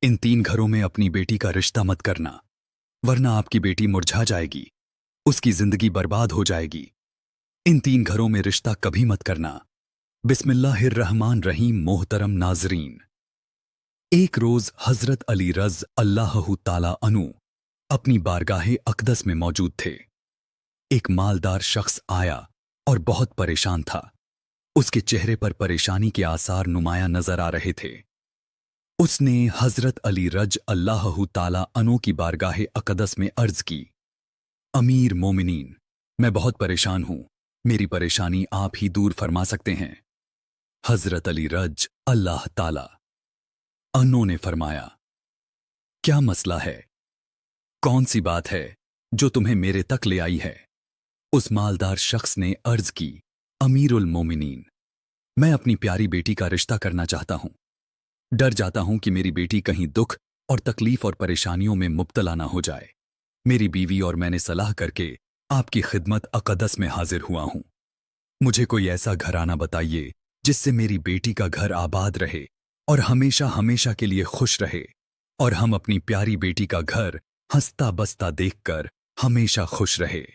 इन 3 घरों में अपनी बेटी का रिश्ता मत करना, वरना आपकी बेटी मुरझा जाएगी, उसकी जिंदगी बर्बाद हो जाएगी। इन 3 घरों में रिश्ता कभी मत करना। बिस्मिल्लाहिर्रहमान रहीम। मोहतरम नाजरीन, एक रोज हजरत अली रज़ अल्लाहु ताला अनु अपनी बारगाहे अक़दस में मौजूद थे। एक मालदार शख्स आया और बहुत परेशान था। उसके चेहरे पर परेशानी के आसार नुमायां नजर आ रहे थे। उसने हजरत अली रज़ अल्लाहु ताला अनु की बारगाहे अक़दस में अर्ज की, अमीर मोमिनीन, मैं बहुत परेशान हूं, मेरी परेशानी आप ही दूर फरमा सकते हैं। हजरत अली रज़ अल्लाह ताला अनु ने फरमाया, क्या मसला है? कौन सी बात है जो तुम्हें मेरे तक ले आई है? उस मालदार शख्स ने अर्ज की, अमीरुल मोमिनीन, मैं अपनी प्यारी बेटी का रिश्ता करना चाहता हूं। डर जाता हूं कि मेरी बेटी कहीं दुख और तकलीफ और परेशानियों में मुब्तला ना हो जाए। मेरी बीवी और मैंने सलाह करके आपकी खिदमत अक़दस में हाजिर हुआ हूं। मुझे कोई ऐसा घराना बताइए जिससे मेरी बेटी का घर आबाद रहे और हमेशा हमेशा के लिए खुश रहे, और हम अपनी प्यारी बेटी का घर हंसता बसता देखकर हमेशा खुश रहे।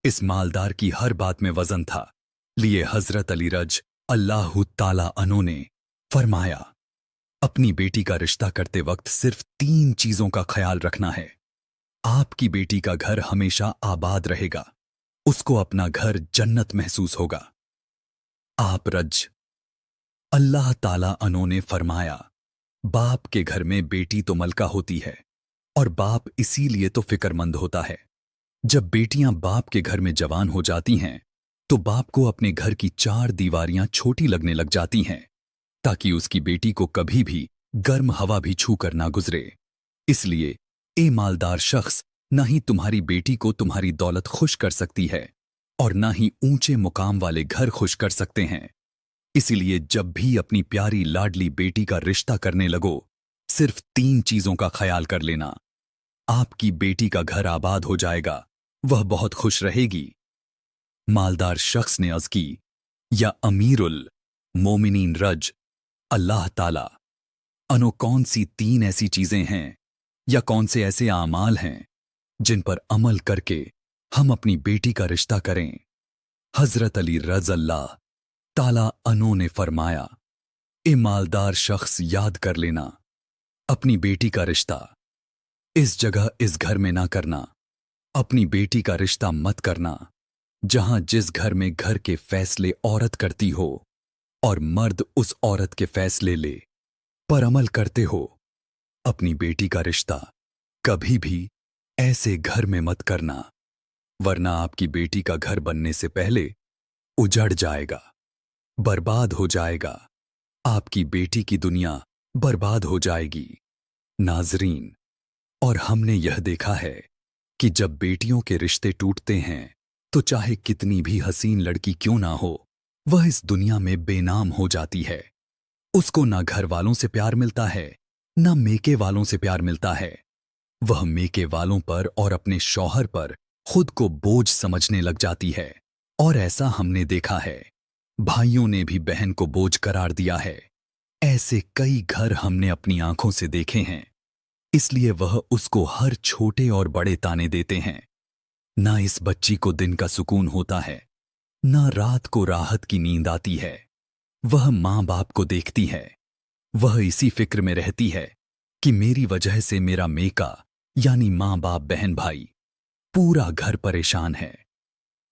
इस मालदार की हर बात में वजन था। लिए हजरत अली रज़ अल्लाहु ताला अनु ने फरमाया, अपनी बेटी का रिश्ता करते वक्त सिर्फ 3 चीजों का ख्याल रखना है। आपकी बेटी का घर हमेशा आबाद रहेगा, उसको अपना घर जन्नत महसूस होगा। आप रज़ अल्लाह ताला अनु ने फरमाया, बाप के घर में बेटी तो मलका होती है, और बाप इसीलिए तो फिक्रमंद होता है। जब बेटियां बाप के घर में जवान हो जाती हैं तो बाप को अपने घर की 4 दीवारियां छोटी लगने लग जाती हैं, ताकि उसकी बेटी को कभी भी गर्म हवा भी छू कर ना गुजरे। इसलिए ए मालदार शख्स, ना ही तुम्हारी बेटी को तुम्हारी दौलत खुश कर सकती है और ना ही ऊंचे मुकाम वाले घर खुश कर सकते हैं। इसीलिए जब भी अपनी प्यारी लाडली बेटी का रिश्ता करने लगो, सिर्फ 3 चीजों का ख्याल कर लेना। आपकी बेटी का घर आबाद हो जाएगा, वह बहुत खुश रहेगी। मालदार शख्स ने अर्ज की, या अमीरुल मोमिनीन रज़ अल्लाह ताला अनु, कौन सी 3 ऐसी चीजें हैं या कौन से ऐसे आमाल हैं जिन पर अमल करके हम अपनी बेटी का रिश्ता करें? हजरत अली रज़ अल्लाह ताला अनु ने फरमाया, ए मालदार शख्स, याद कर लेना, अपनी बेटी का रिश्ता इस जगह इस घर में ना करना। अपनी बेटी का रिश्ता मत करना जहां जिस घर में घर के फैसले औरत करती हो और मर्द उस औरत के फैसले ले पर अमल करते हो। अपनी बेटी का रिश्ता कभी भी ऐसे घर में मत करना, वरना आपकी बेटी का घर बनने से पहले उजड़ जाएगा, बर्बाद हो जाएगा। आपकी बेटी की दुनिया बर्बाद हो जाएगी। नाजरीन, और हमने यह देखा है कि जब बेटियों के रिश्ते टूटते हैं तो चाहे कितनी भी हसीन लड़की क्यों ना हो, वह इस दुनिया में बेनाम हो जाती है। उसको ना घर वालों से प्यार मिलता है, ना मेके वालों से प्यार मिलता है। वह मेके वालों पर और अपने शौहर पर खुद को बोझ समझने लग जाती है, और ऐसा हमने देखा है। भाइयों ने भी बहन को बोझ करार दिया है। ऐसे कई घर हमने अपनी आंखों से देखे हैं। इसलिए वह उसको हर छोटे और बड़े ताने देते हैं। ना इस बच्ची को दिन का सुकून होता है, ना रात को राहत की नींद आती है। वह माँ बाप को देखती है, वह इसी फिक्र में रहती है कि मेरी वजह से मेरा मेका यानी माँ बाप बहन भाई पूरा घर परेशान है।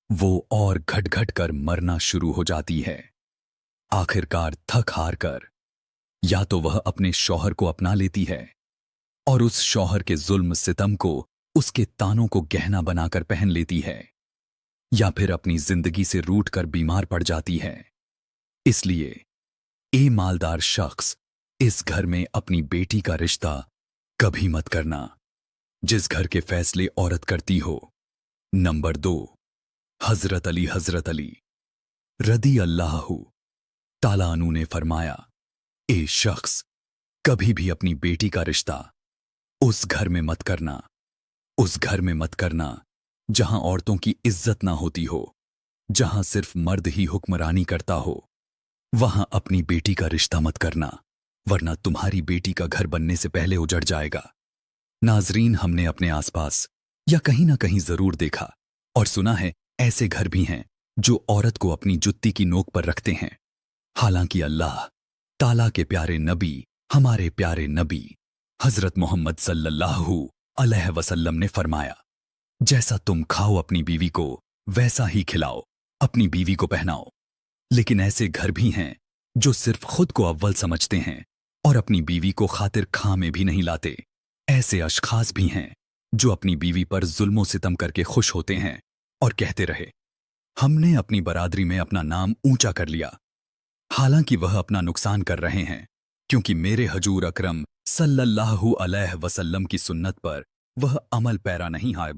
वो और घट घट कर मरना शुरू हो जाती है। आखिरकार थक हार कर या तो वह अपने शौहर को अपना लेती है और उस शौहर के जुल्म सितम को, उसके तानों को गहना बनाकर पहन लेती है, या फिर अपनी जिंदगी से रूठ कर बीमार पड़ जाती है। इसलिए ए मालदार शख्स, इस घर में अपनी बेटी का रिश्ता कभी मत करना जिस घर के फैसले औरत करती हो। नंबर 2, हजरत अली रदी अल्लाहु ताला अन्हु ने फरमाया, ए शख्स, कभी भी अपनी बेटी का रिश्ता उस घर में मत करना, उस घर में मत करना जहां औरतों की इज्जत ना होती हो, जहां सिर्फ मर्द ही हुक्मरानी करता हो। वहां अपनी बेटी का रिश्ता मत करना। वरना तुम्हारी बेटी का घर बनने से पहले उजड़ जाएगा। नाजरीन, हमने अपने आसपास या कहीं ना कहीं जरूर देखा और सुना है ऐसे घर भी हैं जो औरत को अपनी जुत्ती की नोक पर रखते हैं। हालांकि अल्लाह ताला के प्यारे नबी, हमारे प्यारे नबी हजरत मोहम्मद सल्लल्लाहु अलैहि वसल्लम ने फरमाया, जैसा तुम खाओ अपनी बीवी को वैसा ही खिलाओ, अपनी बीवी को पहनाओ। लेकिन ऐसे घर भी हैं जो सिर्फ खुद को अव्वल समझते हैं और अपनी बीवी को खातिर खां में भी नहीं लाते। ऐसे अशखास भी हैं जो अपनी बीवी पर जुल्मों सितम करके खुश होते हैं और कहते रहे, हमने अपनी बरादरी में अपना नाम ऊंचा कर लिया। हालांकि वह अपना नुकसान कर रहे हैं, क्योंकि मेरे हजूर अकरम सल्लल्लाहु अलैहि वसल्लम की सुन्नत पर वह अमल पैरा नहीं है।